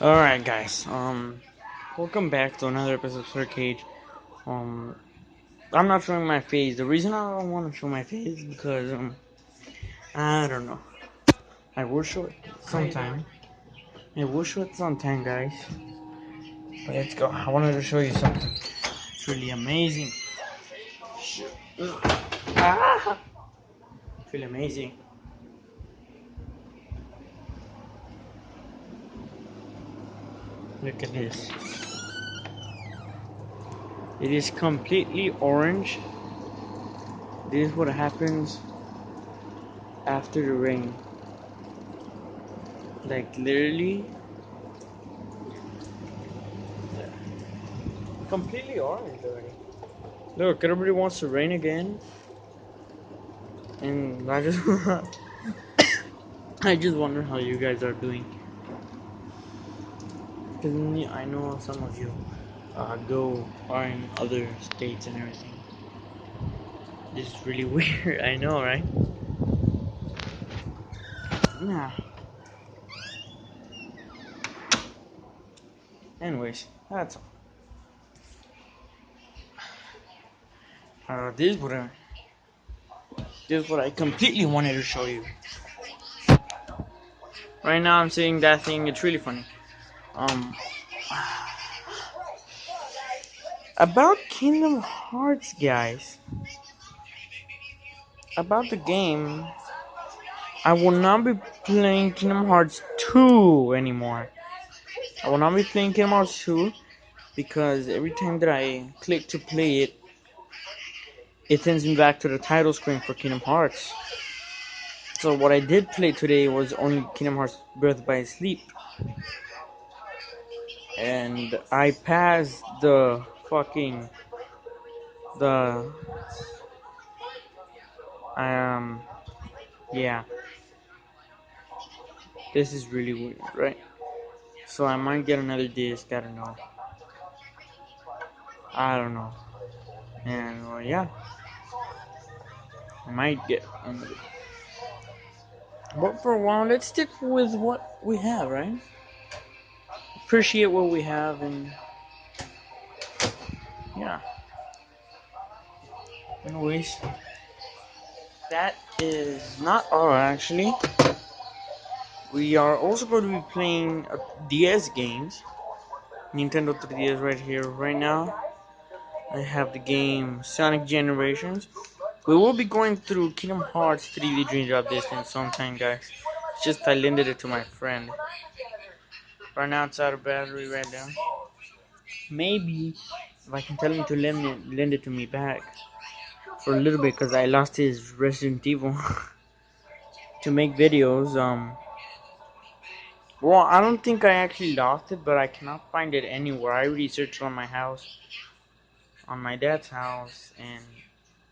Alright guys, welcome back to another episode of Sir Cage. I'm not showing my face. The reason I don't want to show my face is because, I don't know. I will show it sometime. Guys. But let's go. I wanted to show you something. It's really amazing. Ah! It's really amazing. Look at this. It is completely orange. This is what happens after the rain. Like literally completely orange already. Look, everybody wants to rain again. And I just I just wonder how you guys are doing. Because I know some of you are in other states and everything. This is really weird, I know, right? Yeah. Anyways, that's all. This is what I completely wanted to show you. Right now I'm seeing that thing. It's really funny. Um, about Kingdom Hearts, guys. About the game, I will not be playing Kingdom Hearts 2 anymore. I will not be playing Kingdom Hearts 2 because every time that I click to play it, it sends me back to the title screen for Kingdom Hearts. So what I did play today was only Kingdom Hearts Birth by Sleep. And I passed the yeah. This is really weird, right? So I might get another disc, I don't know. And yeah, I might get another. But for a while, let's stick with what we have, right? Appreciate what we have, and yeah. Anyways, that is not all actually. We are also going to be playing DS games. Nintendo 3DS right here, right now. I have the game Sonic Generations. We will be going through Kingdom Hearts 3D Dream Drop Distance sometime, guys. It's just I lended it to my friend. Right now it's out of battery right now. Maybe if I can tell him to lend it to me back for a little bit, because I lost his Resident Evil to make videos. Well, I don't think I actually lost it, but I cannot find it anywhere. I researched on my house, on my dad's house, and